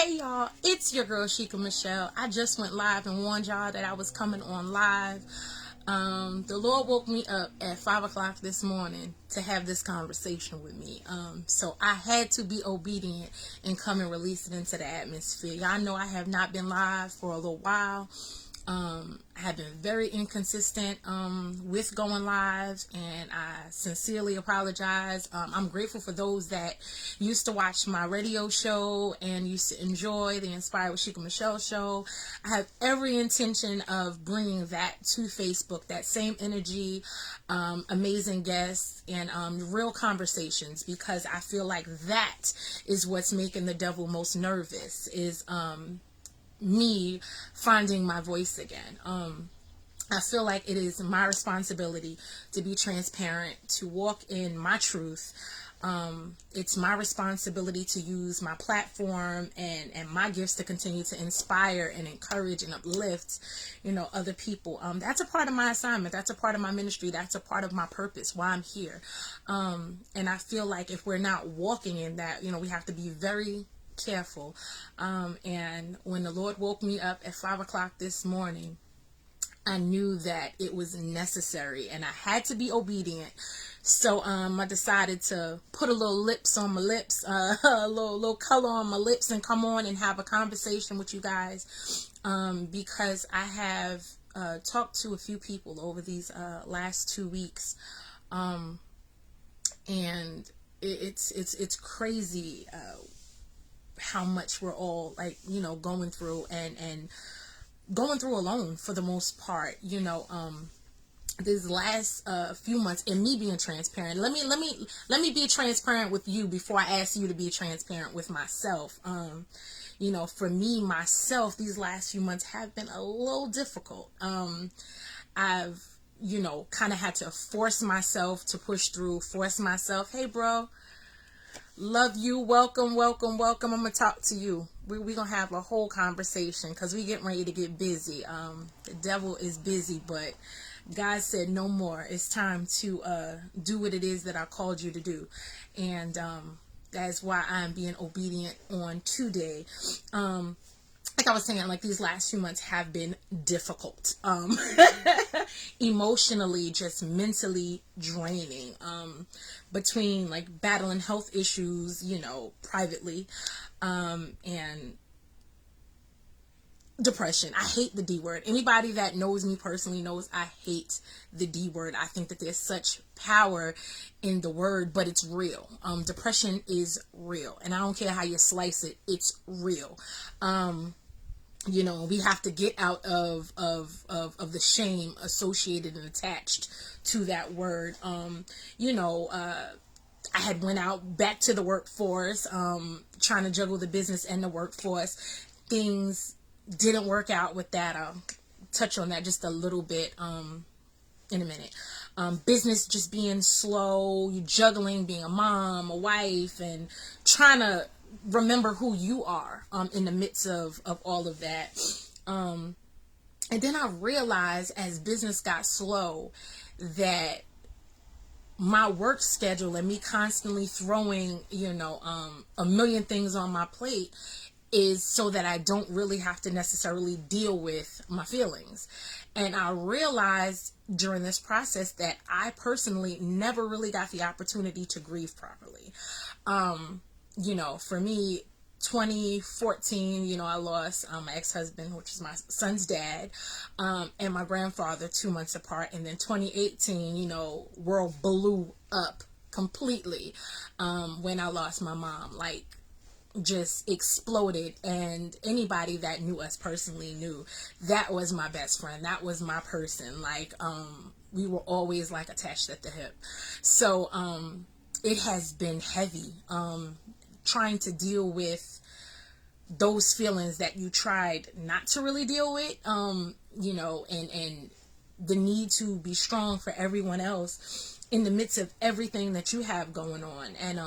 Hey y'all, it's your girl Shika My'Chelle. I just went live and warned y'all that I was coming on live. The Lord woke me up at 5 o'clock this morning to have this conversation with me. So I had to be obedient and come and release it into the atmosphere. Y'all know I have not been live for a little while. I have been very inconsistent with going live, and I sincerely apologize. I'm grateful for those that used to watch my radio show and used to enjoy the Inspire with Shika My'Chelle Show. I have every intention of bringing that to Facebook, that same energy, amazing guests, and real conversations, because I feel like that is what's making the devil most nervous, is me finding my voice again. I feel like it is my responsibility to be transparent, to walk in my truth. It's my responsibility to use my platform and my gifts to continue to inspire and encourage and uplift, other people. That's a part of my assignment. That's a part of my ministry. That's a part of my purpose, why I'm here. And I feel like if we're not walking in that, we have to be very careful. And when the Lord woke me up at 5 o'clock this morning, I knew that it was necessary and I had to be obedient. So I decided to put a little lips on my lips, a little color on my lips, and come on and have a conversation with you guys, because I have talked to a few people over these last 2 weeks, and it's crazy how much we're all going through and going through alone for the most part. This last few months, and me being transparent, let me be transparent with you before I ask you to be transparent with myself. For me, myself, these last few months have been a little difficult. I've kind of had to force myself to push through, force myself, hey bro, love you, welcome, I'm gonna talk to you. We're gonna have a whole conversation, because we getting ready to get busy. The devil is busy, but God said no more. It's time to do what it is that I called you to do, and that's why I'm being obedient on today. Like I was saying, these last few months have been difficult, emotionally, just mentally draining, between battling health issues, privately, and depression. I hate the D word. Anybody that knows me personally knows I hate the D word. I think that there's such power in the word, but it's real. Depression is real, and I don't care how you slice it, it's real. We have to get out of the shame associated and attached to that word. I had went out back to the workforce, trying to juggle the business and the workforce. Things didn't work out with that. I'll touch on that just a little bit in a minute. Business just being slow, you juggling being a mom, a wife, and trying to remember who you are in the midst of all of that. And then I realized as business got slow that my work schedule and me constantly throwing, a million things on my plate is so that I don't really have to necessarily deal with my feelings. And I realized during this process that I personally never really got the opportunity to grieve properly. For me, 2014, I lost my ex-husband, which is my son's dad, and my grandfather 2 months apart. And then 2018, world blew up completely when I lost my mom, just exploded. And anybody that knew us personally knew that was my best friend. That was my person. We were always attached at the hip. So it has been heavy. Trying to deal with those feelings that you tried not to really deal with, and the need to be strong for everyone else in the midst of everything that you have going on. And,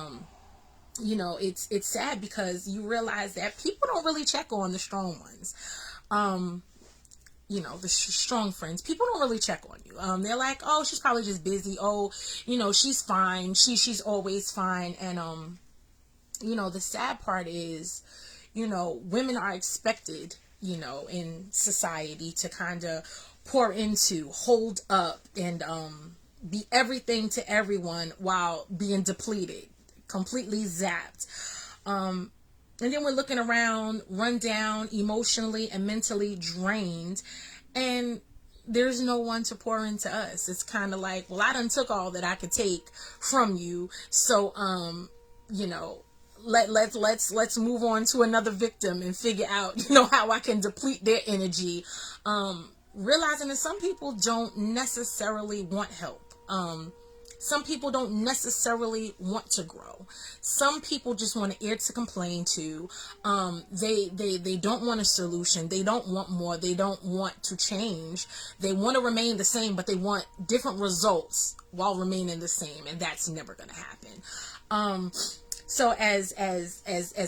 it's sad because you realize that people don't really check on the strong ones. The strong friends, people don't really check on you. They're like, oh, she's probably just busy. Oh, she's fine. She's always fine. And, the sad part is, women are expected, in society to kind of pour into, hold up, and be everything to everyone while being depleted, completely zapped. And then we're looking around, run down, emotionally and mentally drained, and there's no one to pour into us. It's kind of like, well, I done took all that I could take from you, so let's move on to another victim and figure out, how I can deplete their energy. Realizing that some people don't necessarily want help. Some people don't necessarily want to grow. Some people just want an ear to complain to. They don't want a solution. They don't want more. They don't want to change. They want to remain the same, but they want different results while remaining the same, and that's never going to happen. So as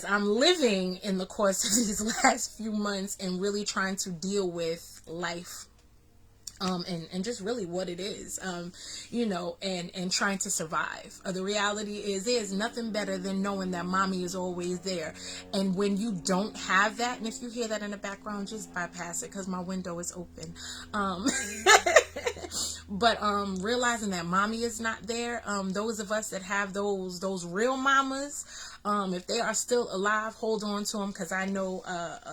I'm living in the course of these last few months and really trying to deal with life, and just really what it is, and trying to survive. The reality is there's nothing better than knowing that mommy is always there. And when you don't have that, and if you hear that in the background, just bypass it because my window is open. But realizing that mommy is not there, those of us that have those real mamas, if they are still alive, hold on to them, because I know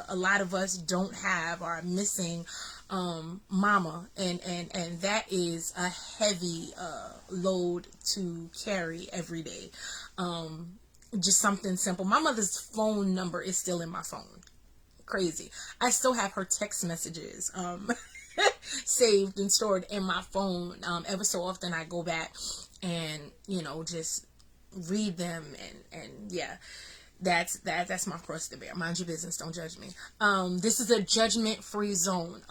a lot of us don't have or are missing mama, and that is a heavy load to carry every day. Just something simple. My mother's phone number is still in my phone. Crazy. I still have her text messages saved and stored in my phone. Ever so often I go back and just read them, and yeah. That's my cross to bear. Mind your business. Don't judge me. This is a judgment-free zone.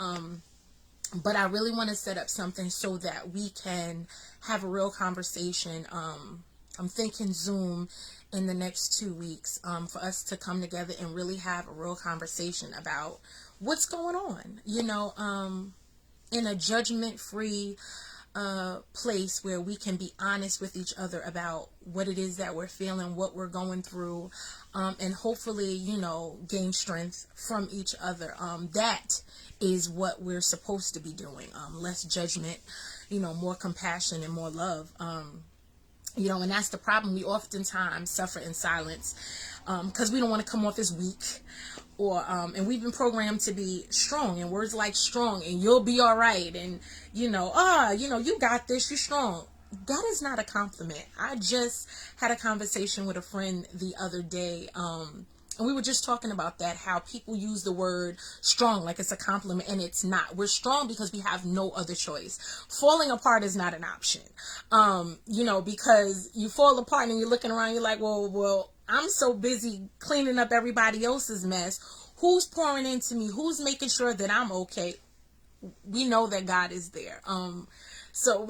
But I really want to set up something so that we can have a real conversation. I'm thinking Zoom in the next 2 weeks, for us to come together and really have a real conversation about what's going on, in a judgment-free place where we can be honest with each other about what it is that we're feeling, what we're going through, and hopefully, gain strength from each other. That is what we're supposed to be doing. Less judgment, more compassion and more love. And that's the problem. We oftentimes suffer in silence because we don't want to come off as weak, or and we've been programmed to be strong, and words like strong and you'll be all right, and you got this, you're strong. That is not a compliment. I just had a conversation with a friend the other day, and we were just talking about that, how people use the word strong like it's a compliment, and it's not. We're strong because we have no other choice. Falling apart is not an option, because you fall apart and you're looking around, you're like, well, I'm so busy cleaning up everybody else's mess. Who's pouring into me? Who's making sure that I'm okay? We know that God is there. So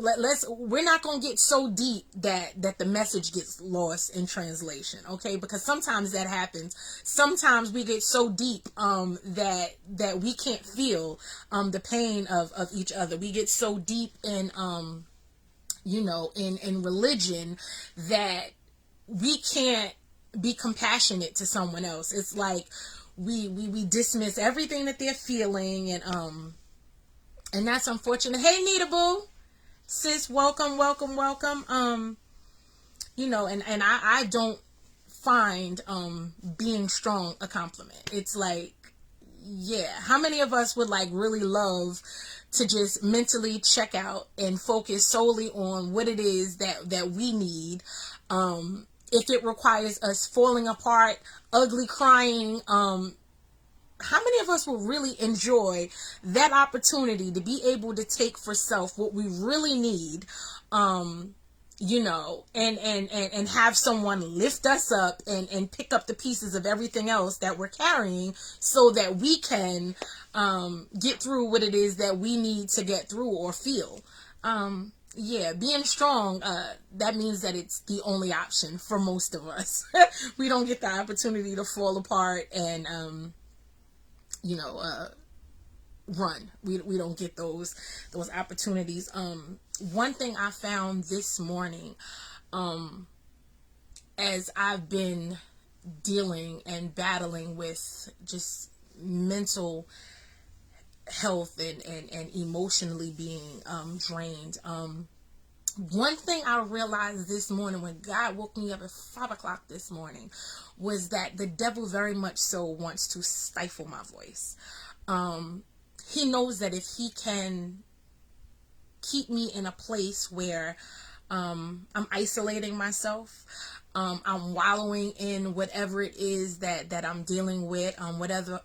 we're not going to get so deep that the message gets lost in translation, okay? Because sometimes that happens. Sometimes we get so deep that we can't feel the pain of each other. We get so deep in in religion that we can't be compassionate to someone else. It's like we dismiss everything that they're feeling, and that's unfortunate. Hey, Nita Boo. Sis, welcome. And I don't find being strong a compliment. It's like, yeah, how many of us would really love to just mentally check out and focus solely on what it is that we need, if it requires us falling apart, ugly crying, how many of us will really enjoy that opportunity to be able to take for self what we really need, and have someone lift us up and pick up the pieces of everything else that we're carrying so that we can get through what it is that we need to get through or feel. Being strong, that means that it's the only option for most of us. We don't get the opportunity to fall apart and run. We don't get those opportunities. One thing I found this morning, as I've been dealing and battling with just mental health and emotionally being drained. One thing I realized this morning when God woke me up at 5 o'clock this morning was that the devil very much so wants to stifle my voice. He knows that if he can keep me in a place where I'm isolating myself, I'm wallowing in whatever it is that I'm dealing with,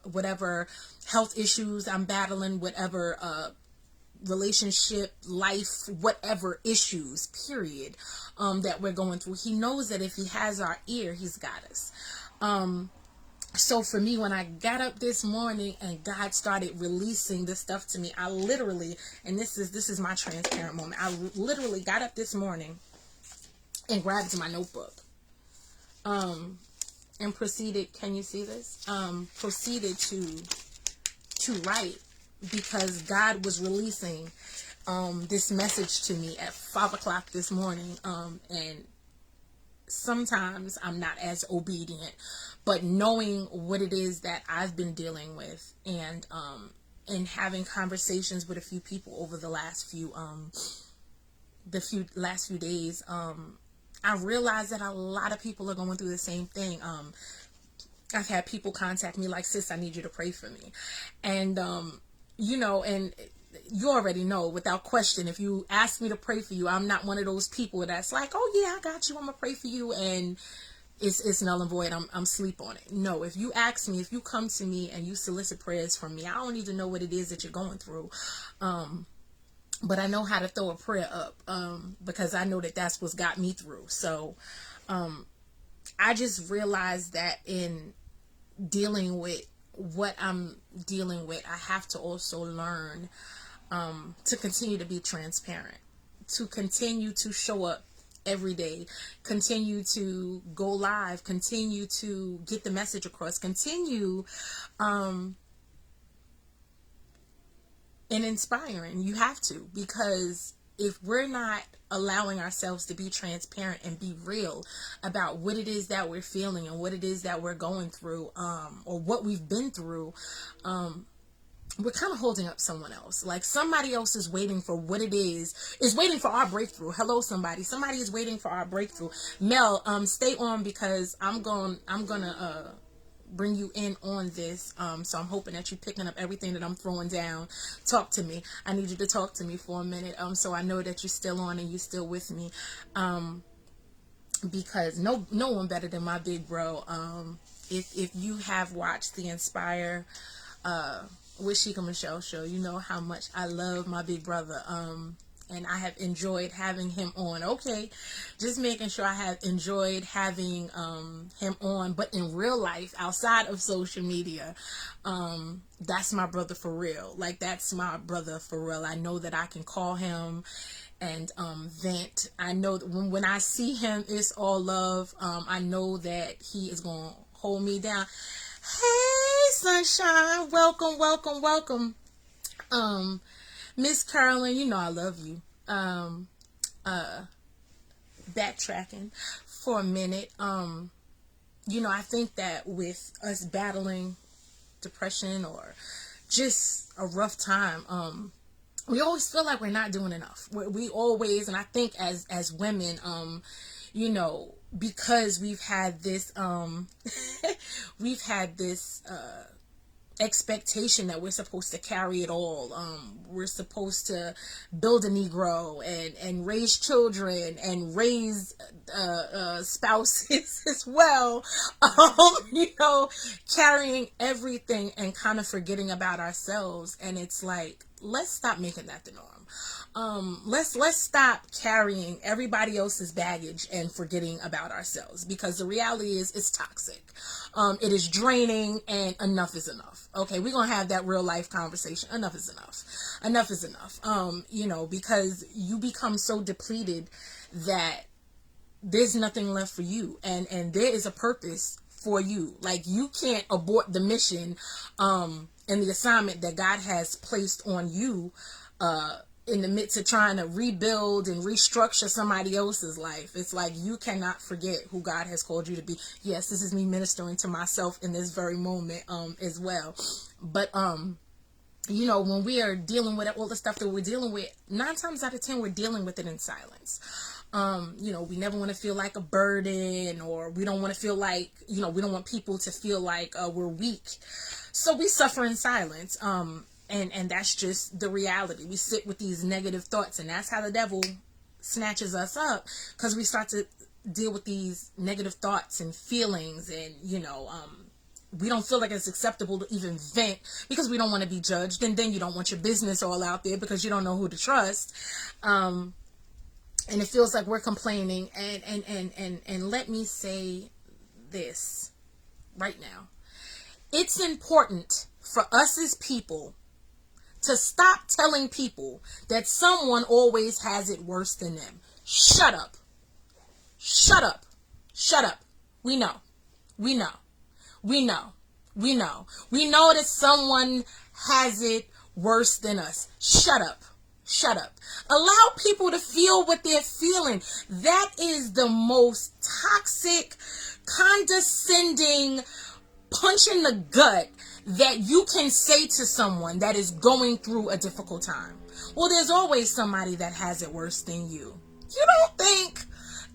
whatever health issues I'm battling, whatever relationship, life, whatever issues, period, that we're going through. He knows that if he has our ear, he's got us. So for me, when I got up this morning and God started releasing this stuff to me, I literally, and this is my transparent moment, I literally got up this morning and grabbed my notebook, and proceeded, can you see this? Proceeded to write, because God was releasing this message to me at 5 o'clock this morning. And sometimes I'm not as obedient, but knowing what it is that I've been dealing with, and having conversations with a few people over the last few days, I realized that a lot of people are going through the same thing. I've had people contact me like, sis, I need you to pray for me. And, and you already know without question, if you ask me to pray for you, I'm not one of those people that's like, oh yeah, I got you, I'm gonna pray for you, and it's null and void, I'm sleep on it. No, if you ask me, if you come to me and you solicit prayers from me, I don't need to know what it is that you're going through. But I know how to throw a prayer up, because I know that that's what's got me through. So, I just realized that in dealing with what I'm dealing with, I have to also learn to continue to be transparent, to continue to show up every day, continue to go live, continue to get the message across, continue in inspiring. You have to, because if we're not allowing ourselves to be transparent and be real about what it is that we're feeling and what it is that we're going through, or what we've been through, we're kind of holding up someone else. Like somebody else is waiting for what it is waiting for our breakthrough. Hello, somebody is waiting for our breakthrough. Mel, stay on, because I'm gonna bring you in on this. So I'm hoping that you're picking up everything that I'm throwing down. Talk to me. I need you to talk to me for a minute. So I know that you're still on and you're still with me. Because no one better than my big bro. If you have watched the Inspire, with Shika My'Chelle Show, you know how much I love my big brother. And I have enjoyed having him on. Okay, just making sure I have enjoyed having him on, but in real life, outside of social media, that's my brother for real. Like, that's my brother for real. I know that I can call him and vent. I know that when I see him, it's all love. I know that he is going to hold me down. Hey, sunshine, welcome. Miss Carolyn, you know I love you. Backtracking for a minute. I think that with us battling depression or just a rough time, we always feel like we're not doing enough. We always, and I think as women, because we've had this expectation that we're supposed to carry it all. We're supposed to build a Negro and raise children and raise spouses as well. Carrying everything and kind of forgetting about ourselves. And it's like, let's stop making that the norm. Let's stop carrying everybody else's baggage and forgetting about ourselves, because the reality is it's toxic. It is draining, and enough is enough. Okay, we're gonna have that real life conversation. Enough is enough. Enough is enough. Because you become so depleted that there's nothing left for you, and there is a purpose for you. Like, you can't abort the mission and the assignment that God has placed on you in the midst of trying to rebuild and restructure somebody else's life. It's like, you cannot forget who God has called you to be. Yes, this is me ministering to myself in this very moment as well. But you know, when we are dealing with all the stuff that we're dealing with, 9 times out of 10 we're dealing with it in silence. You know, we never want to feel like a burden, or we don't want to feel like, you know, we don't want people to feel like we're weak. So we suffer in silence. And that's just the reality. We sit with these negative thoughts, and that's how the devil snatches us up, because we start to deal with these negative thoughts and feelings, and, you know, we don't feel like it's acceptable to even vent because we don't want to be judged. And then you don't want your business all out there because you don't know who to trust. And it feels like we're complaining. And let me say this right now. It's important for us as people to stop telling people that someone always has it worse than them. Shut up. Shut up. Shut up. We know. We know. We know. We know. We know that someone has it worse than us. Shut up. Shut up. Allow people to feel what they're feeling. That is the most toxic, condescending punch in the gut that you can say to someone that is going through a difficult time. Well, there's always somebody that has it worse than you. You don't think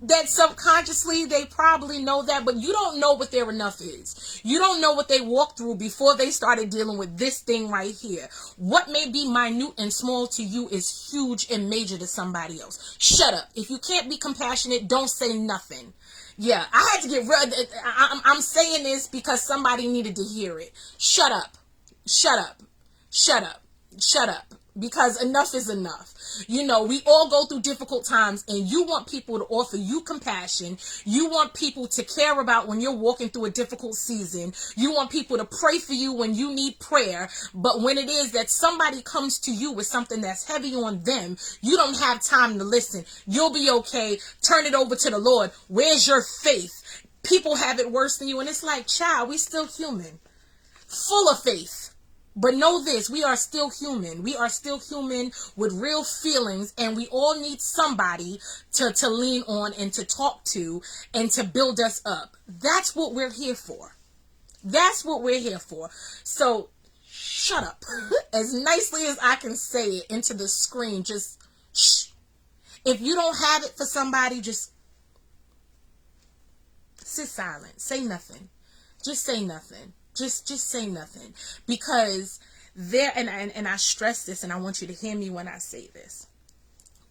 that subconsciously they probably know that, but you don't know what their enough is. You don't know what they walked through before they started dealing with this thing right here. What may be minute and small to you is huge and major to somebody else. Shut up. If you can't be compassionate, don't say nothing. Yeah, I had to get rid. I'm saying this because somebody needed to hear it. Shut up. Shut up. Shut up. Shut up. Because enough is enough. You know, we all go through difficult times, and you want people to offer you compassion. You want people to care about when you're walking through a difficult season. You want people to pray for you when you need prayer. But when it is that somebody comes to you with something that's heavy on them, you don't have time to listen. You'll be okay. Turn it over to the Lord. Where's your faith? People have it worse than you. And it's like, child, we still human. Full of faith. But know this, we are still human. We are still human with real feelings, and we all need somebody to lean on and to talk to and to build us up. That's what we're here for. That's what we're here for. So shut up. As nicely as I can say it into the screen, just shh. If you don't have it for somebody, just sit silent. Say nothing. Just say nothing. Just say nothing, because there, and I stress this, and I want you to hear me when I say this.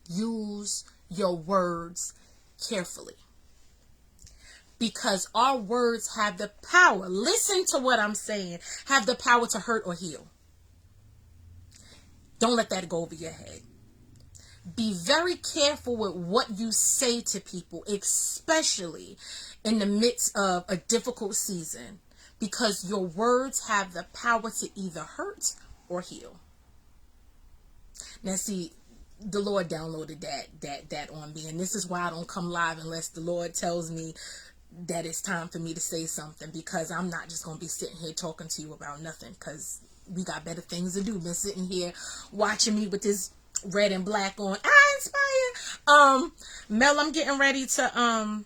Use your words carefully, because our words have the power. Listen to what I'm saying. Have the power to hurt or heal. Don't let that go over your head. Be very careful with what you say to people, especially in the midst of a difficult season. Because your words have the power to either hurt or heal. Now, see, the Lord downloaded that on me, and this is why I don't come live unless the Lord tells me that it's time for me to say something. Because I'm not just going to be sitting here talking to you about nothing. Because we got better things to do than sitting here watching me with this red and black on. I inspire. Mel, I'm getting ready to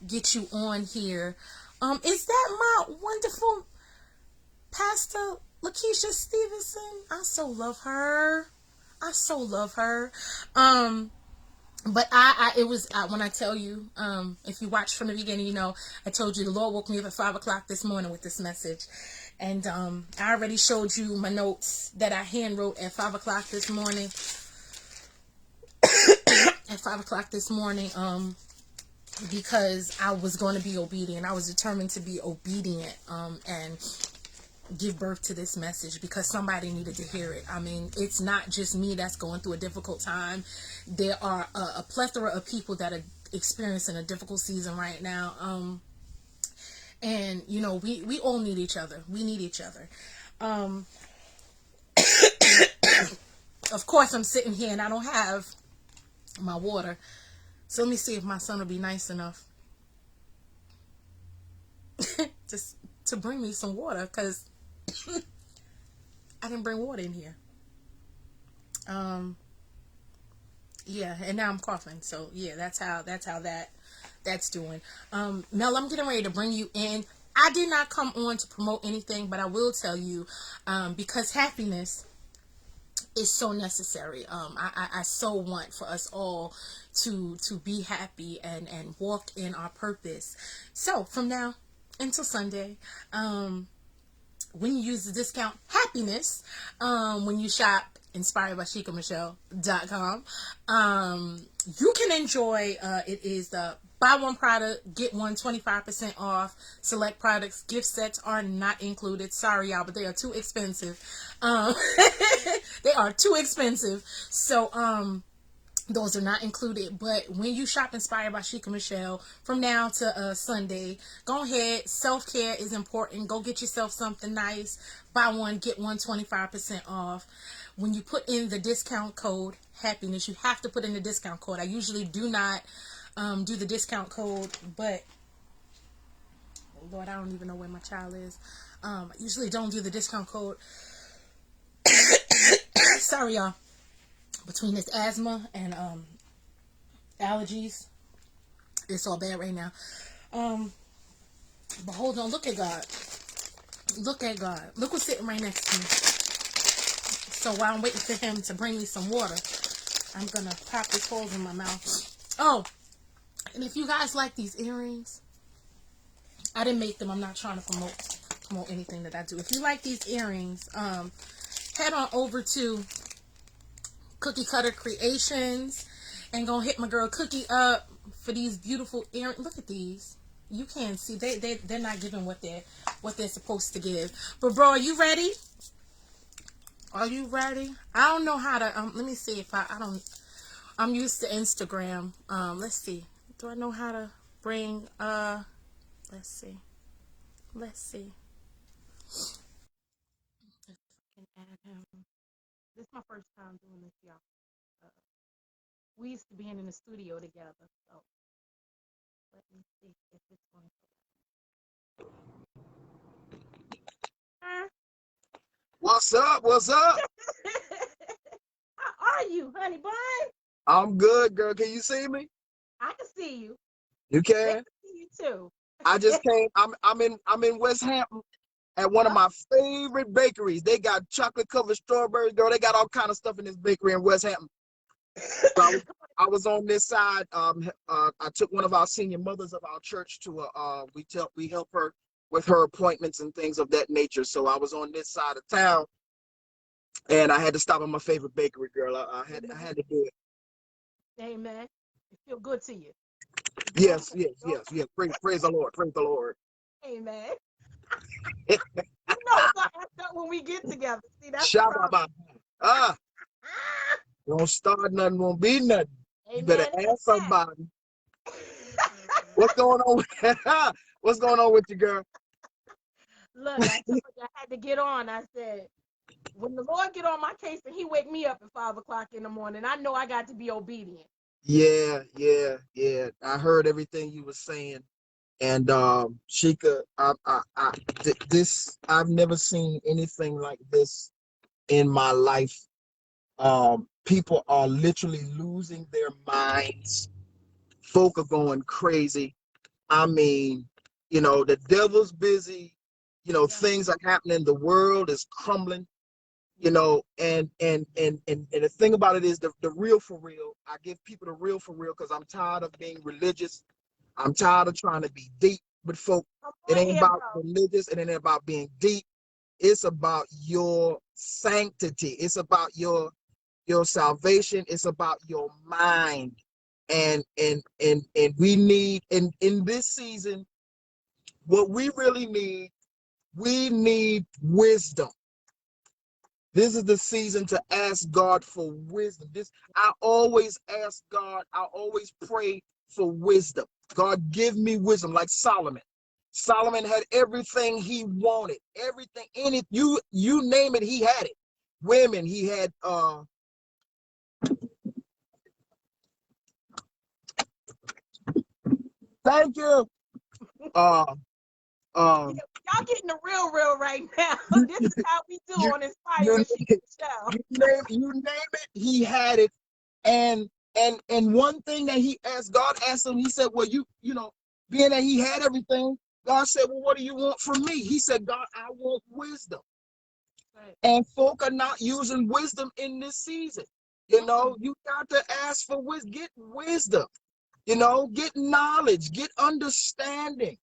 get you on here. Is that my wonderful Pastor Lakeisha Stevenson? I so love her. But when I tell you, if you watched from the beginning, you know, I told you the Lord woke me up at 5 o'clock this morning with this message. And I already showed you my notes that I hand wrote at 5 o'clock this morning. At 5 o'clock this morning, because I was going to be obedient. I was determined to be obedient and give birth to this message because somebody needed to hear it. I mean, it's not just me that's going through a difficult time. There are a plethora of people that are experiencing a difficult season right now. And, you know, we all need each other. We need each other. Of course, I'm sitting here and I don't have my water. So let me see if my son will be nice enough just to bring me some water, because I didn't bring water in here. Yeah, and now I'm coughing. So yeah, that's how that's doing. Mel, I'm getting ready to bring you in. I did not come on to promote anything, but I will tell you, because happiness is so necessary. I so want for us all to be happy and walk in our purpose. So from now until Sunday, when you use the discount happiness, when you shop inspired by ShikaMy'Chelle.com, you can enjoy, it is the buy one product, get one 25% off. Select products, gift sets are not included. Sorry, y'all, but they are too expensive. They are too expensive. So, those are not included. But when you shop inspired by Shika My'Chelle from now to Sunday, go ahead. Self-care is important. Go get yourself something nice. Buy one, get one 25% off. When you put in the discount code happiness, you have to put in the discount code. I usually do not do the discount code, but Lord, I don't even know where my child is. I usually don't do the discount code. Sorry, y'all. Between this asthma and allergies, it's all bad right now. But hold on, look at God. Look at God. Look what's sitting right next to me. So while I'm waiting for him to bring me some water, I'm gonna pop this hole in my mouth. Oh, and if you guys like these earrings, I didn't make them. I'm not trying to promote anything that I do. If you like these earrings, head on over to Cookie Cutter Creations and go hit my girl Cookie up for these beautiful earrings. Look at these. You can't see, they're not giving what they're supposed to give. But bro, are you ready? Are you ready? I don't know how to let me see if I'm used to Instagram. Let's see. Do I know how to bring let's see. If I can add him. This is my first time doing this, y'all. We used to be in the studio together, so let me see if it's going to. What's up? What's up? How are you, honey bun? I'm good, girl. Can you see me? I can see you. You They can. can see you too. I just came. I'm in West Hampton at one of my favorite bakeries. They got chocolate covered strawberries, girl. They got all kind of stuff in this bakery in West Hampton. So I was on this side. I took one of our senior mothers of our church to we help her with her appointments and things of that nature. So I was on this side of town, and I had to stop at my favorite bakery, girl. I had to do it. Amen. It feel good to you. Yes. Praise the Lord. Praise the Lord. Amen. You know we're gonna act up when we get together. See, that's the problem. Shabba. Don't start nothing, won't be nothing. You better Amen. ask somebody. What's going on with What's going on with you, girl? Look, I told you I had to get on. I said, when the Lord get on my case and he wake me up at 5:00 in the morning, I know I got to be obedient. Yeah. I heard everything you were saying. And Shika, I've never seen anything like this in my life. People are literally losing their minds. Folk are going crazy. I mean, the devil's busy. Things are happening. The world is crumbling. And the thing about it is the real for real. I give people the real for real because I'm tired of being religious. I'm tired of trying to be deep with folk. It ain't about religious. It ain't about being deep. It's about your sanctity. It's about your salvation. It's about your mind. And we need in this season, what we need wisdom. This is the season to ask God for wisdom. I always ask God, I always pray for wisdom. God, give me wisdom, like Solomon. Solomon had everything he wanted, everything in it. You name it, he had it. Women, he had thank you. Y'all getting the real right now. This is how we do on Inspire you, with Shika My'Chelle. you name it, he had it. And one thing that God asked him, he said, well, you know, being that he had everything, God said, well, what do you want from me? He said, God, I want wisdom. Right. And folk are not using wisdom in this season. You know, you got to ask for wisdom, get wisdom, you know, get knowledge, get understanding,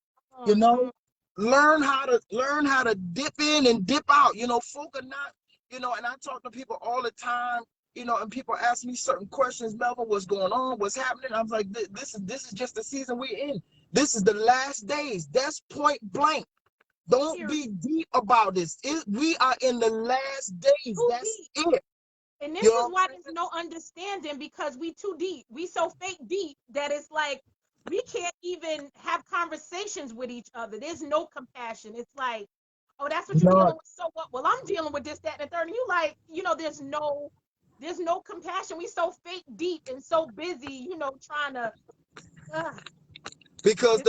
you know, learn how to dip in and dip out. You know, folk are not, you know, and I talk to people all the time, you know, and people ask me certain questions, Melvin, what's going on, what's happening? I was like, this is just the season we're in. This is the last days. That's point blank. Don't be deep about this. We are in the last days. That's it. And this is why there's no understanding, because we too deep. We so fake deep that it's like we can't even have conversations with each other. There's no compassion. It's like, oh, that's what you're dealing with. So what? Well, I'm dealing with this, that, and the third. And you like, you know, there's no compassion. We so fake deep and so busy, you know, trying to. Because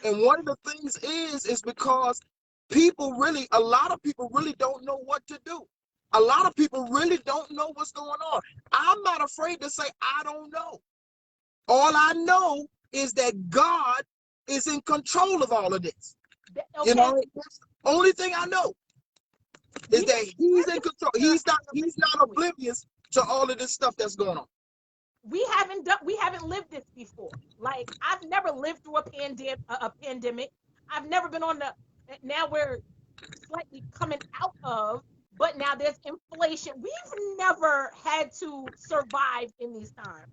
one of the things is because a lot of people really don't know what to do. A lot of people really don't know what's going on. I'm not afraid to say I don't know. All I know is that God is in control of all of this. Okay. You know, that's the only thing I know is that he's in control. He's not oblivious to all of this stuff that's going on. We haven't lived this before. Like, I've never lived through a pandemic. I've never been now we're slightly coming out of, but now there's inflation. We've never had to survive in these times.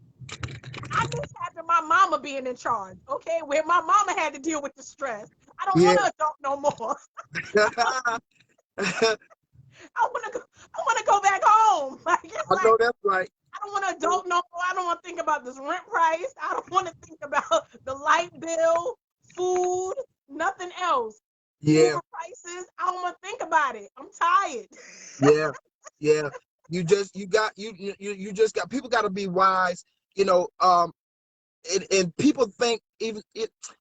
I miss having my mama being in charge, okay? Where my mama had to deal with the stress. I don't want to adult no more. I want to go back home. Like, I know that's right. I don't want to adult no more. I don't want to think about this rent price. I don't want to think about the light bill, food, nothing else. Yeah. Uber prices. I don't want to think about it. I'm tired. Yeah. You just got people got to be wise. You know, and people think you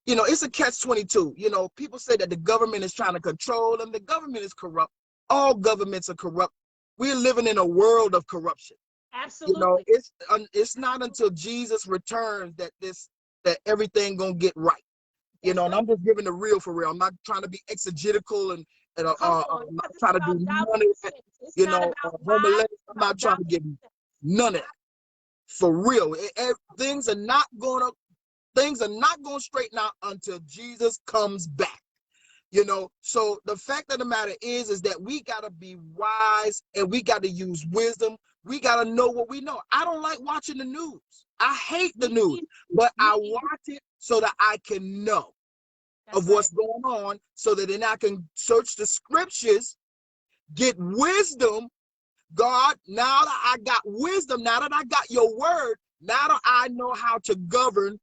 know, it's a catch-22. You know, people say that the government is trying to control them. The government is corrupt. All governments are corrupt. We're living in a world of corruption. Absolutely. You know, it's not until Jesus returns that everything gonna get right. You know, and I'm just giving the real for real. I'm not trying to be exegetical and I'm not trying to do none of that. You know, I'm not trying to give none of that. For real, things are not going to straighten out until Jesus comes back. You know, so the fact of the matter is that we got to be wise and we got to use wisdom. We got to know what we know. I don't like watching the news. I hate the news, but I watch it so that I can know of what's going on, so that then I can search the scriptures, get wisdom. God, now that I got wisdom, now that I got your word, now that I know how to govern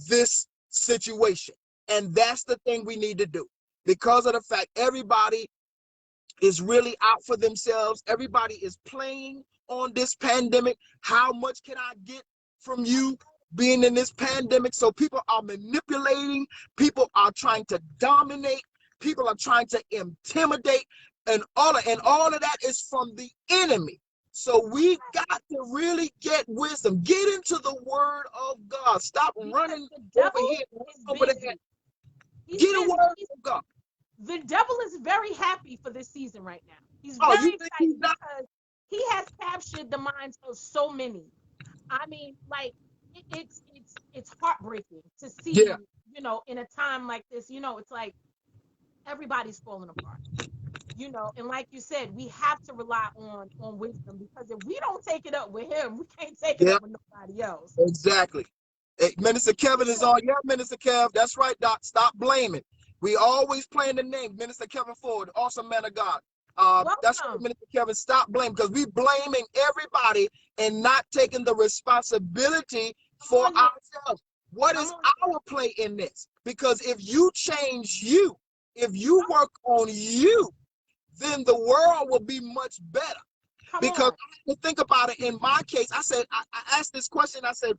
this situation. And that's the thing we need to do. Because of the fact everybody is really out for themselves. Everybody is playing on this pandemic. How much can I get from you being in this pandemic? So people are manipulating. People are trying to dominate. People are trying to intimidate. And all of that is from the enemy. So we got to really get wisdom. Get into the word of God. Stop running over here, over there. Get a word of God. The devil is very happy for this season right now. He's very excited because he has captured the minds of so many. I mean, like, it's heartbreaking to see, you know, in a time like this, you know, it's like everybody's falling apart. You know, and like you said, we have to rely on wisdom, because if we don't take it up with him, we can't take it up with nobody else. Exactly. Hey, Minister Kevin is on. Yeah, Minister Kev. That's right, Doc. Stop blaming. We always playing the name, Minister Kevin Ford, awesome man of God. That's right, Minister Kevin. Stop blaming, because we blaming everybody and not taking the responsibility for ourselves. What is our play in this? Because if you change you, if you work on you, then the world will be much better. Because I think about it in my case, I said, I asked this question, I said,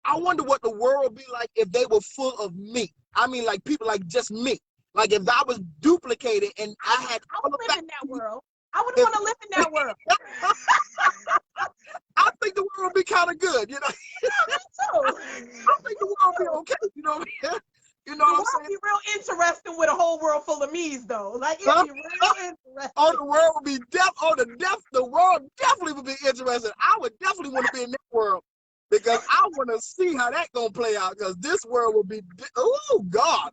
I wonder what the world would be like if they were full of me. I mean, like people like just me. Like if I was duplicated and I had I all would of live that. in that world. I wouldn't want to live in that world. I think the world would be kind of good, you know. Me too. I think the world would be okay, you know what I mean? You know The what world I'm saying? be real interesting with a whole world full of me's though. Like it'd be real interesting. Oh, the world would be the world definitely would be interesting. I would definitely want to be in that world because I want to see how that gonna play out. Because this world will be, oh God,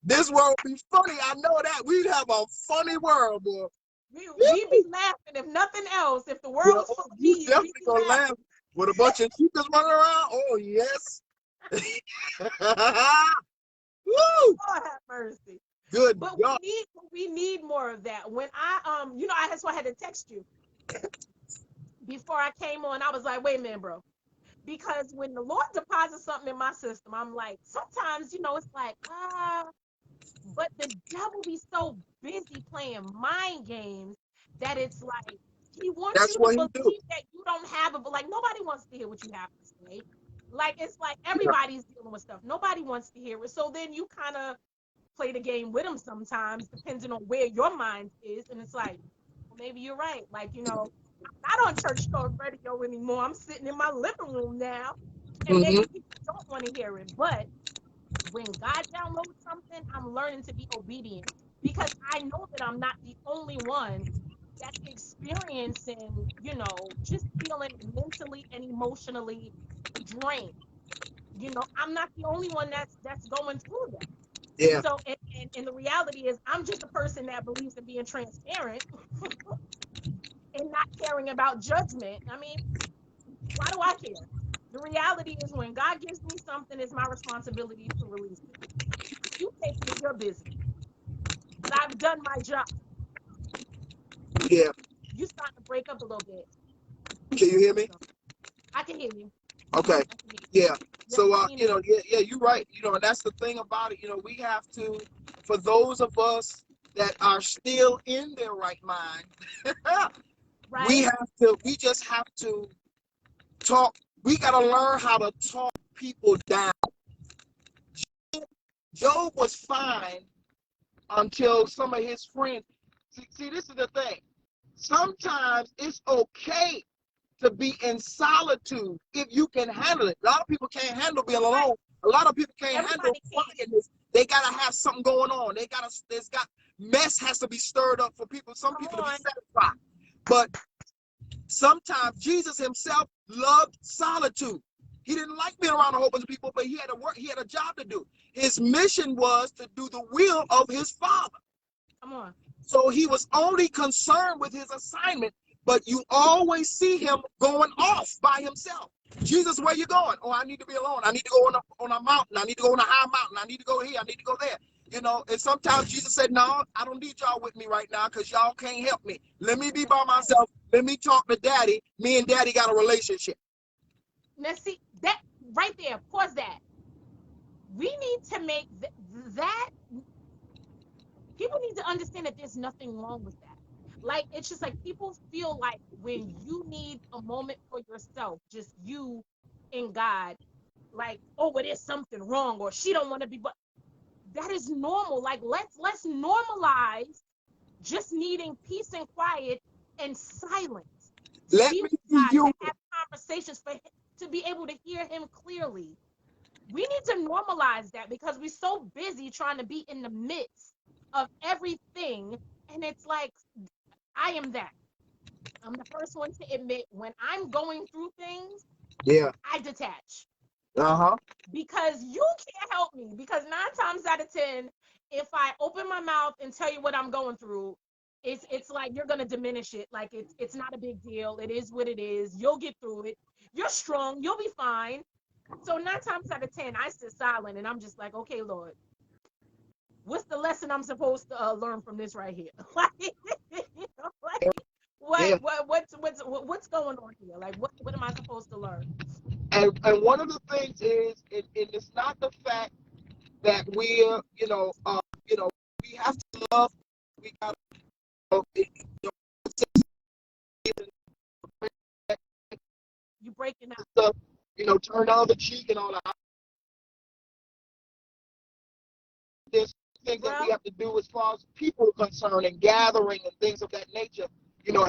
this world will be funny. I know that we'd have a funny world, boy. We'd be laughing if nothing else. If the world was full of You me's, definitely we'd be gonna laughing. laugh with a bunch of cheetahs running around. Oh yes. Woo! Lord have mercy. Good But God. we need more of that. When that's why I had to text you before I came on. I was like, wait a minute, bro. Because when the Lord deposits something in my system, I'm like, sometimes, it's like, but the devil be so busy playing mind games that it's like he wants That's you to what he believe do. that you don't have it, but like nobody wants to hear what you have to say. Like it's like everybody's dealing with stuff. Nobody wants to hear it. So then you kind of play the game with them sometimes, depending on where your mind is. And it's like, well, maybe you're right. Like, I'm not on church talk radio anymore. I'm sitting in my living room now. And maybe people don't want to hear it. But when God downloads something, I'm learning to be obedient because I know that I'm not the only one that's experiencing, just feeling mentally and emotionally drained. I'm not the only one that's going through that. Yeah. So, and the reality is, I'm just a person that believes in being transparent and not caring about judgment. I mean, why do I care? The reality is, when God gives me something, it's my responsibility to release it. You take it as your business. But I've done my job. Yeah. You starting to break up a little bit. Can you hear me? I can hear you. Okay. Yeah. So yeah, you're right. And that's the thing about it. We have to, for those of us that are still in their right mind, right? we just have to talk. We got to learn how to talk people down. Job was fine until some of his friends. See, this is the thing. Sometimes it's okay to be in solitude if you can handle it. A lot of people can't handle being alone. A lot of people can't handle quietness. They gotta have something going on. Mess has to be stirred up for people. Some people to be satisfied. But sometimes Jesus himself loved solitude. He didn't like being around a whole bunch of people, but he had to work. He had a job to do. His mission was to do the will of his Father. Come on. So he was only concerned with his assignment, but you always see him going off by himself. Jesus, where you going? Oh, I need to be alone. I need to go on a mountain. I need to go on a high mountain. I need to go here. I need to go there. And sometimes Jesus said, no, I don't need y'all with me right now because y'all can't help me. Let me be by myself. Let me talk to Daddy. Me and Daddy got a relationship. Now see, that right there, pause that. We need to make that, people need to understand that there's nothing wrong with that. Like, it's just like people feel like when you need a moment for yourself, just you and God, like, oh, well, there's something wrong, or she don't want to be, but that is normal. Like, let's normalize just needing peace and quiet and silence. Let me see you. To have conversations to be able to hear him clearly. We need to normalize that because we're so busy trying to be in the midst of everything. And it's like, I am that. I'm the first one to admit when I'm going through things, I detach. Because you can't help me. Because 9 times out of 10, if I open my mouth and tell you what I'm going through, it's like you're gonna diminish it. Like it's not a big deal. It is what it is. You'll get through it. You're strong. You'll be fine. So 9 times out of 10, I sit silent and I'm just like, okay, Lord, what's the lesson I'm supposed to learn from this right here? What's going on here? Like, what am I supposed to learn? And one of the things is, it's not the fact that we're, we have to love. We got You breaking up. turn the other cheek and all that. There's things that we have to do as far as people are concerned and gathering and things of that nature,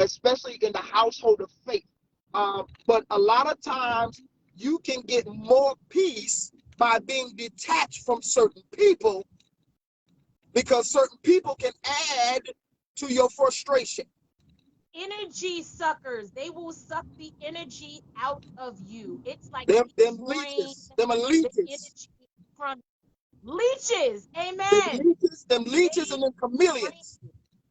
especially in the household of faith. But a lot of times you can get more peace by being detached from certain people, because certain people can add to your frustration. Energy suckers. They will suck the energy out of you. It's like Them drain leeches. Them are the leeches. energy from leeches. Amen. Them leeches and them chameleons.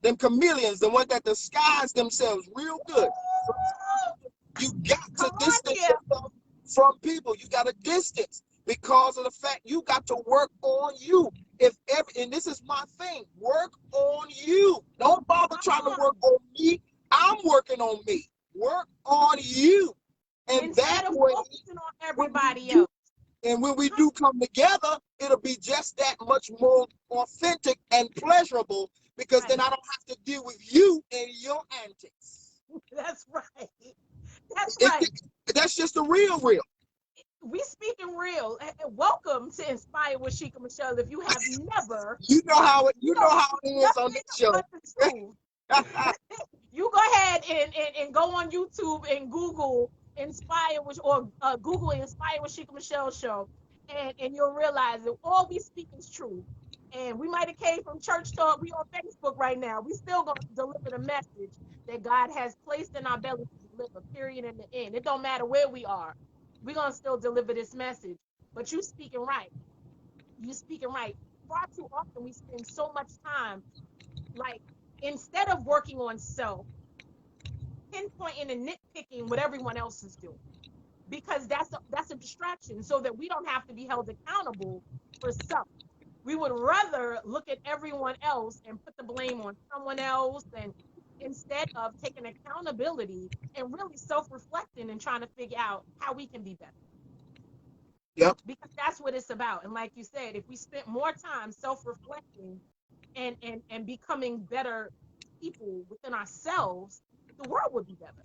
Them chameleons, the ones that disguise themselves real good. You got to distance yourself from people. You got to distance because of the fact you got to work on you. And this is my thing, work on you. Don't bother trying to work on me. I'm working on me. Work on you. And instead that of way, focusing on everybody else. And when we do come together, it'll be just that much more authentic and pleasurable, because then I don't have to deal with you and your antics. That's right. That's right. That's just the real. We speaking real. Welcome to Inspire with Shika My'Chelle. If you have never, you know how it is on this show. You go ahead and go on YouTube and Google Inspire with, or Google Inspire with Shika My'Chelle Show, and you'll realize that all we speak is true. And we might have came from church talk. We on Facebook right now. We still gonna deliver the message that God has placed in our belly to deliver. Period. In the end, it don't matter where we are. We're gonna still deliver this message. But you speaking right. You speaking right. Far too often we spend so much time, like, instead of working on self, pinpointing and nitpicking what everyone else is doing, because that's a distraction, so that we don't have to be held accountable for self. We would rather look at everyone else and put the blame on someone else, and instead of taking accountability and really self-reflecting and trying to figure out how we can be better. Yep. Because that's what it's about. And like you said, if we spent more time self-reflecting and becoming better people within ourselves, the world would be better.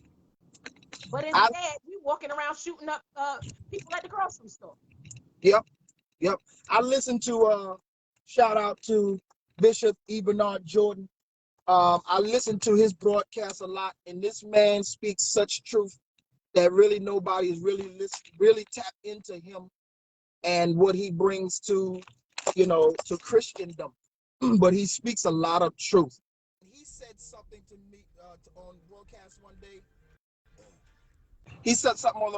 But instead, we walking around shooting up people at the grocery store. Yep. I listened to shout out to Bishop E. Bernard Jordan. I listen to his broadcast a lot, and this man speaks such truth that really nobody is really tapped into him and what he brings to Christendom. But he speaks a lot of truth. He said something to me on broadcast one day. He said something on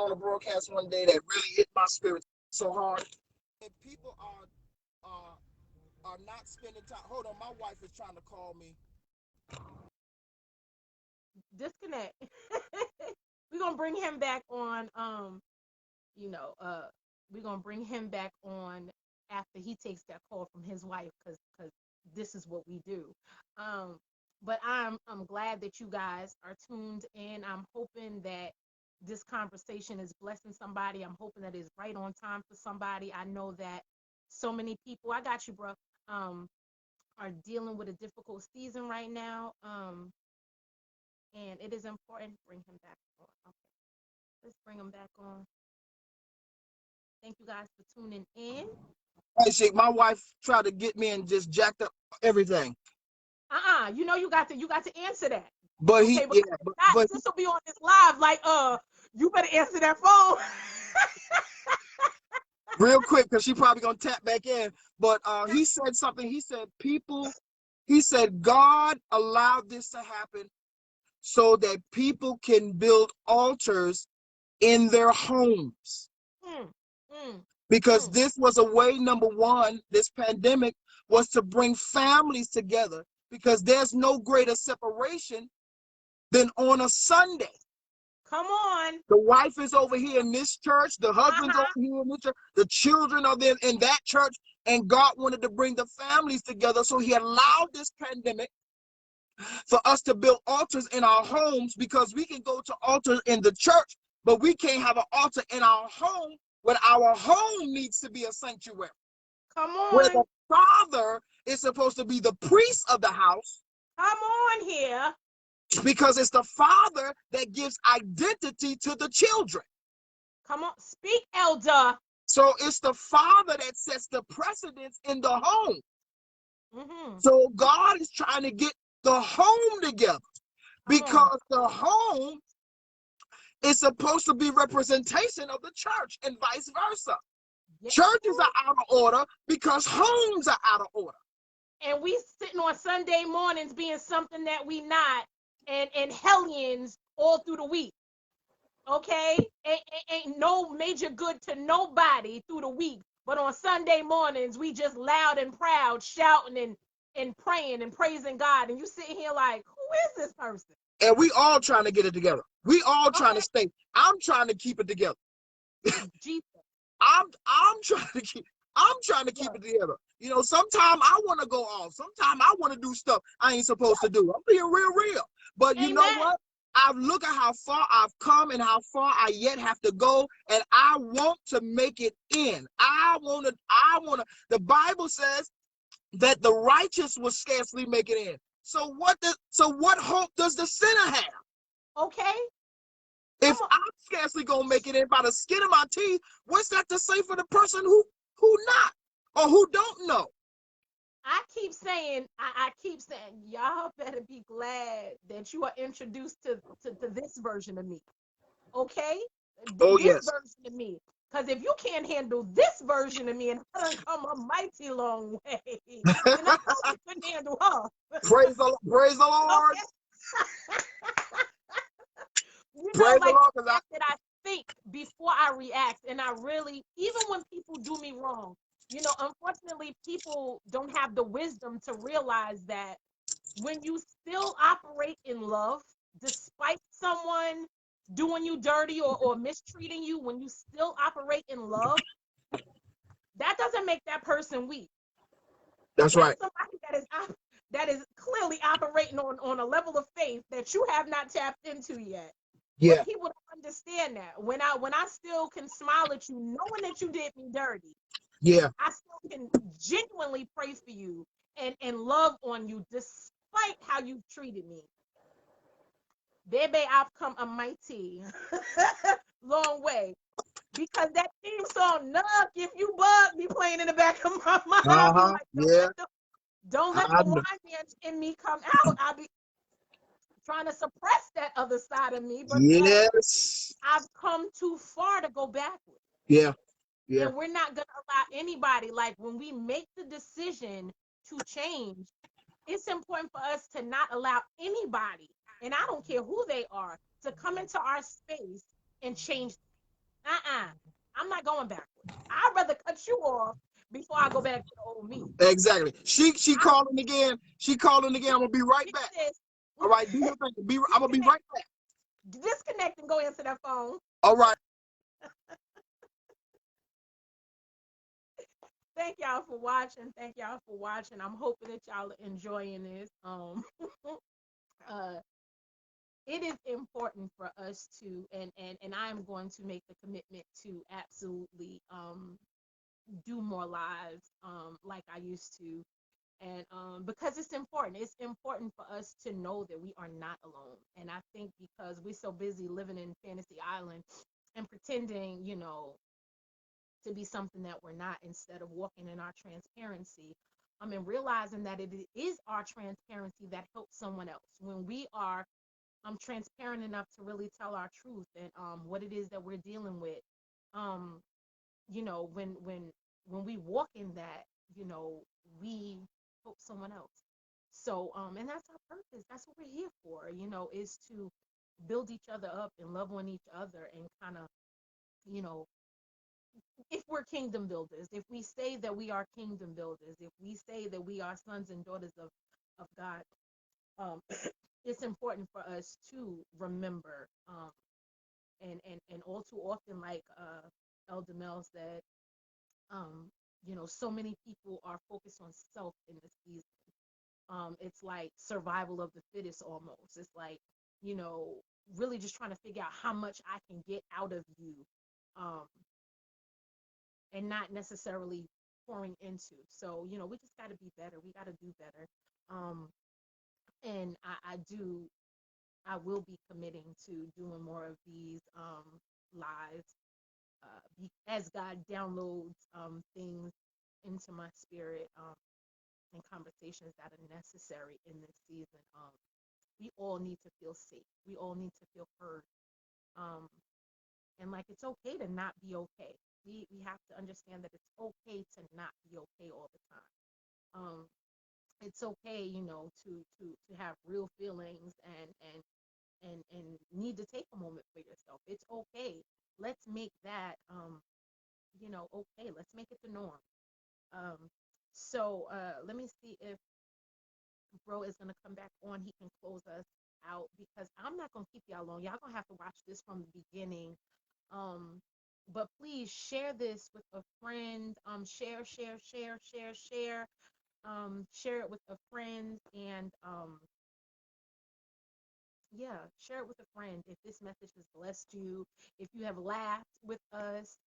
the broadcast one day that really hit my spirit so hard. And people are not spending time. Hold on, my wife is trying to call me. Disconnect. We're gonna bring him back on. We're gonna bring him back on after he takes that call from his wife, because this is what we do. But I'm glad that you guys are tuned in. I'm hoping that this conversation is blessing somebody. I'm hoping that it's right on time for somebody. I know that so many people, I got you, bro, are dealing with a difficult season right now. And it is important to bring him back on. Okay, let's bring him back on. Thank you guys for tuning in. Hey, see, my wife tried to get me and just jacked up everything. You got to answer that. But but this will be on this live. Like, you better answer that phone. Real quick, because she probably gonna tap back in. But he said something. He said God allowed this to happen so that people can build altars in their homes. Because this was a way, number one, this pandemic was to bring families together, because there's no greater separation than on a Sunday. Come on. The wife is over here in this church. The husband's over here in this church. The children are there in that church. And God wanted to bring the families together. So he allowed this pandemic for us to build altars in our homes, because we can go to altars in the church, but we can't have an altar in our home when our home needs to be a sanctuary. Come on. Where the father is supposed to be the priest of the house. Come on here. Because it's the father that gives identity to the children. Come on, speak, Elder. So it's the father that sets the precedence in the home. Mm-hmm. So God is trying to get the home together, because the home is supposed to be representation of the church and vice versa. Yeah. Churches are out of order because homes are out of order. And we sitting on Sunday mornings being something that we not, and hellions all through the week. Okay? Ain't no major good to nobody through the week. But on Sunday mornings, we just loud and proud, shouting and praying and praising God. And you sitting here like, who is this person? And we all trying to get it together. We all trying to stay. I'm trying to keep it together. Jesus. I'm trying to keep it together. You know, sometimes I want to go off. Sometimes I want to do stuff I ain't supposed to do. I'm being real. But you know what? I've looked at how far I've come and how far I yet have to go, and I want to make it in. I want to. The Bible says that the righteous will scarcely make it in. So what hope does the sinner have? Okay. If I'm scarcely gonna make it in by the skin of my teeth, what's that to say for the person who not, or who don't know? I keep saying, y'all better be glad that you are introduced to this version of me. Okay? Oh, This yes. version of me. Because if you can't handle this version of me, and I done come a mighty long way, then I know you couldn't handle her. Praise the Lord. You Praise know, like the the Lord, fact that I think before I react, and I really, even when people do me wrong, you know, unfortunately, people don't have the wisdom to realize that when you still operate in love, despite someone doing you dirty or mistreating you, when you still operate in love, that doesn't make that person weak. That's right. Somebody that is clearly operating on a level of faith that you have not tapped into yet. Yeah. But people don't understand that. When I still can smile at you, knowing that you did me dirty, Yeah. I still can genuinely pray for you and love on you despite how you've treated me. Baby, I've come a mighty long way. Because that theme song, "Nuck, if you bug," be playing in the back of my mind. I'll be like, Yeah. don't let the wine man in me come out. I'll be trying to suppress that other side of me, but yes. I've come too far to go backwards. Yeah. Yeah. And we're not going to allow anybody, like when we make the decision to change, it's important for us to not allow anybody, and I don't care who they are, to come into our space and change. I'm not going backwards. I'd rather cut you off before I go back to the old me. Exactly. She calling again. She calling again. I'm gonna be right back. All right, do your thing. I'm gonna be right back. Disconnect and go answer that phone. All right. Thank y'all for watching. I'm hoping that y'all are enjoying this. It is important for us to, and I'm going to make the commitment to absolutely do more lives like I used to. And because it's important for us to know that we are not alone. And I think because we're so busy living in Fantasy Island and pretending, you know, to be something that we're not, instead of walking in our transparency, and realizing that it is our transparency that helps someone else. When we are transparent enough to really tell our truth and what it is that we're dealing with, um, you know, when we walk in that, you know, we help someone else. So and that's our purpose. That's what we're here for, you know, is to build each other up and love on each other, and kind of, you know, if we're kingdom builders, if we say that we are kingdom builders, if we say that we are sons and daughters of God, um, it's important for us to remember, and all too often, like Elder Mel said, you know, so many people are focused on self in this season. It's like survival of the fittest almost. It's like, you know, really just trying to figure out how much I can get out of you, um, and not necessarily pouring into. So, you know, we just got to be better. We got to do better. Um, and I will be committing to doing more of these lives. as God downloads things into my spirit and conversations that are necessary in this season. We all need to feel safe. We all need to feel heard. And like, it's okay to not be okay. We have to understand that it's okay to not be okay all the time. It's okay, you know, to have real feelings and need to take a moment for yourself. It's okay. Let's make that you know, okay. Let's make it the norm. So let me see if Bro is gonna come back on. He can close us out because I'm not gonna keep y'all long. Y'all gonna have to watch this from the beginning. But please share this with a friend. Share, share, share, share, share. Share it with a friend, and yeah, share it with a friend if this message has blessed you, if you have laughed with us,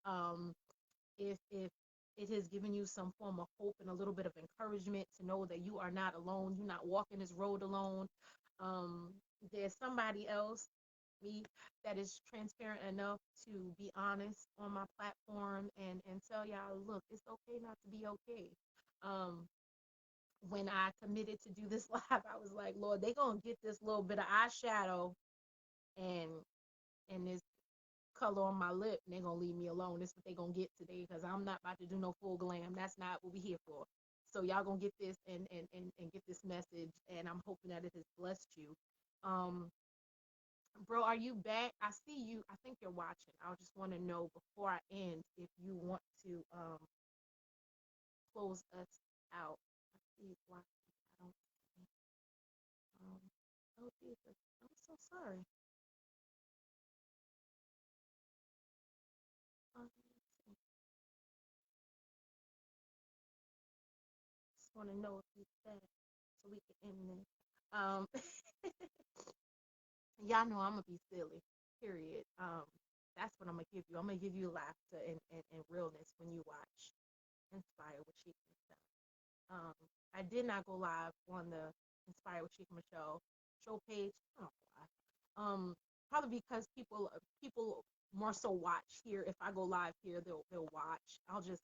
if it has given you some form of hope and a little bit of encouragement to know that you are not alone, you're not walking this road alone. There's somebody else, me, that is transparent enough to be honest on my platform and tell y'all, look, it's okay not to be okay. When I committed to do this live, I was like, Lord, they gonna get this little bit of eyeshadow and this color on my lip, and they're gonna leave me alone. This is what they gonna get today, because I'm not about to do no full glam. That's not what we here for. So y'all gonna get this and get this message, and I'm hoping that it has blessed you. Bro, are you back? I see you. I think you're watching. I just want to know before I end if you want to close us out. I see you watching. I don't see. Oh Jesus, I'm so sorry. Let me see. Just want to know if he's back so we can end this. Y'all know I'm gonna be silly. Period. That's what I'm gonna give you. I'm gonna give you laughter and realness when you watch Inspire with Shika My'Chelle. I did not go live on the Inspire with Shika My'Chelle show page. I don't know why. Probably because people more so watch here. If I go live here, they'll watch. I'll just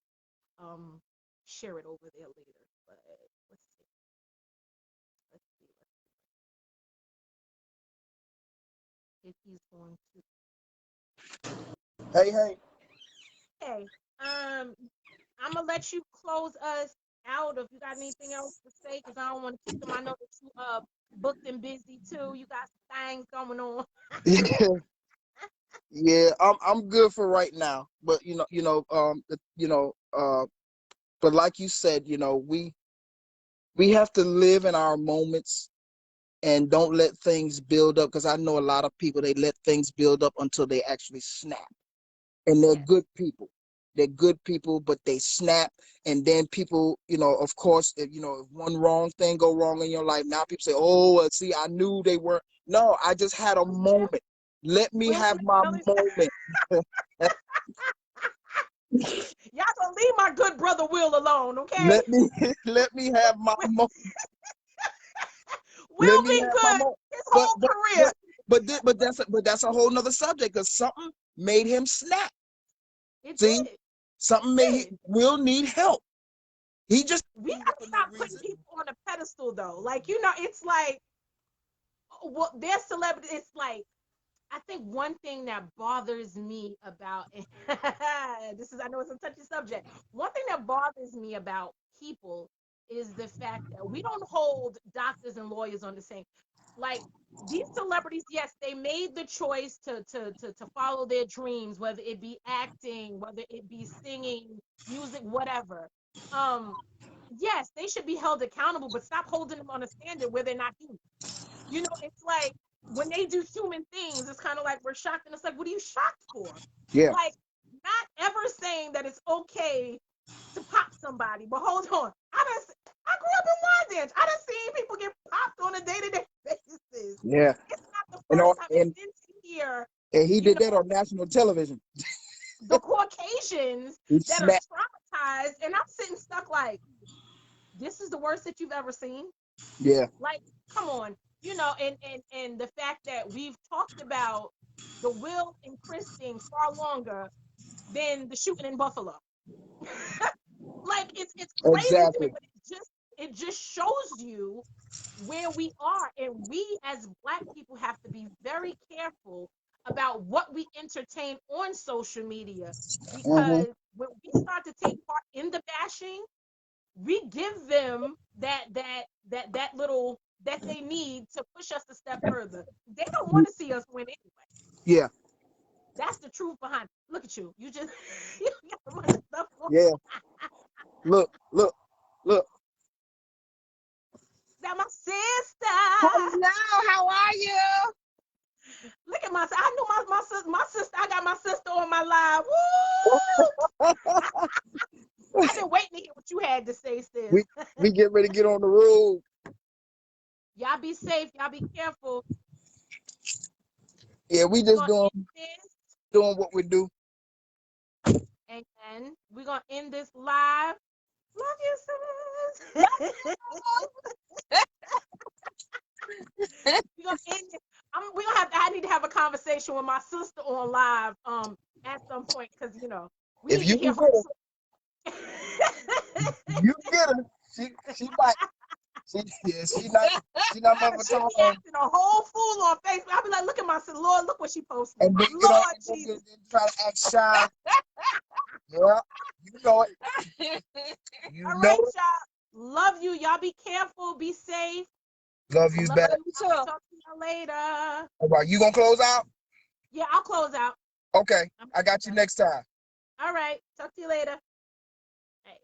share it over there later. But let's see. Let's see. If he's going to. Hey. Okay. I'm gonna let you close us out. If you got anything else to say, because I don't want to keep them. I know that you booked and busy too. You got some things going on. Yeah, I'm good for right now. But but like you said, we have to live in our moments and don't let things build up, because I know a lot of people, they let things build up until they actually snap. And they're Yes. good people. They're good people, but they snap. And then people, of course, if one wrong thing go wrong in your life, now people say, oh, well, see, I knew they weren't. No, I just had a moment. Let me have my moment. Y'all gonna leave my good brother Will alone, okay? Let me have my moment. Will be good his whole career. But that's a whole nother subject, because something made him snap. It See, did. something made him will need help. He just We gotta stop putting people on a pedestal though. Like, it's like, well, their celebrity. It's like, I think one thing that bothers me about I know it's a touchy subject. One thing that bothers me about people is the fact that we don't hold doctors and lawyers on the same. Like, these celebrities, yes, they made the choice to follow their dreams, whether it be acting, whether it be singing, music, whatever. Yes, they should be held accountable, but stop holding them on a standard where they're not human. It's like when they do human things, it's kind of like we're shocked, and it's like, what are you shocked for? Yeah. Like, not ever saying that it's okay to pop somebody, but hold on. I grew up in Wyandanch. I done seen people get popped on a day-to-day basis. Yeah. It's not the first time. And then to hear, and he did that on national television. The Caucasians that are traumatized, and I'm sitting stuck like, this is the worst that you've ever seen? Yeah. Like, come on. And the fact that we've talked about the Will and Chris thing far longer, than the shooting in Buffalo. Like it's crazy to me, Exactly. but it just shows you where we are, and we as Black people have to be very careful about what we entertain on social media, Mm-hmm. because when we start to take part in the bashing, we give them that little that they need to push us a step further. They don't want to see us win anyway. Yeah. That's the truth behind it. Look at you. You just you got a bunch of stuff on. Yeah. Look, look, look. That my sister. Hello, how are you? Look at I knew my sister. I got my sister on my live. Woo! I've been waiting to hear what you had to say, sis. we get ready to get on the road. Y'all be safe. Y'all be careful. Yeah, we We're just gonna end doing what we do. this, and we're gonna end this live. Love you, sis. We're gonna end it. I need to have a conversation with my sister on live at some point, because we If need you to hear can her. get her, you can get her. She might. She not mother She be talking. acting a whole fool on Facebook. I'll be like, look at my sister. Lord, look what she posted. And then Lord get on and Jesus. try to act shy. Yeah, you know it. You All know right, it. y'all. Love you. Y'all be careful. Be safe. Love you back. I'll talk to y'all later. All right, you gonna close out? Yeah, I'll close out. Okay, I got you next time. All right. Talk to you later. Hey.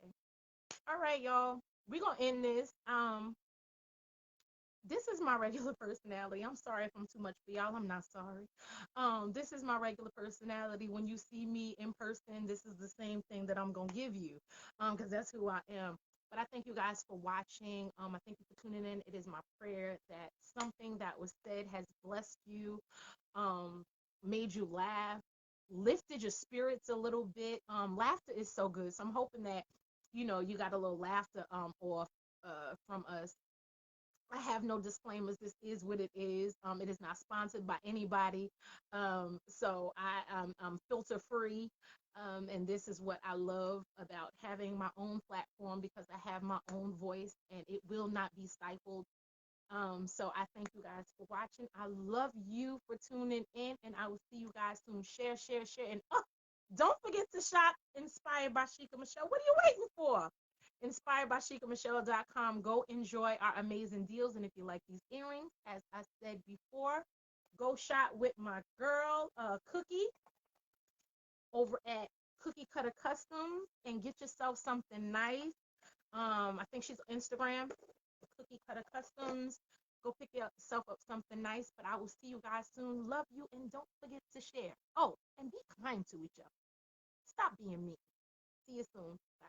Okay. All right, y'all. We're gonna end this. This is my regular personality. I'm sorry if I'm too much for y'all. I'm not sorry. This is my regular personality. When you see me in person, this is the same thing that I'm gonna give you, because that's who I am. But I thank you guys for watching. I thank you for tuning in. It is my prayer that something that was said has blessed you, made you laugh, lifted your spirits a little bit. Laughter is so good. So I'm hoping that you got a little laughter off from us. I have no disclaimers. This is what it is. It is not sponsored by anybody. So I'm filter free. And this is what I love about having my own platform, because I have my own voice and it will not be stifled. So I thank you guys for watching. I love you for tuning in, and I will see you guys soon. Share, share, share. And don't forget to shop Inspired by Shika My'Chelle. What are you waiting for? InspiredByShikaMy'Chelle.com. Go enjoy our amazing deals. And if you like these earrings, as I said before, go shop with my girl, Cookie, over at Cookie Cutter Customs, and get yourself something nice. I think she's on Instagram, Cookie Cutter Customs. Go pick yourself up something nice. But I will see you guys soon. Love you, and don't forget to share. Oh, and be kind to each other. Stop being mean. See you soon. Bye.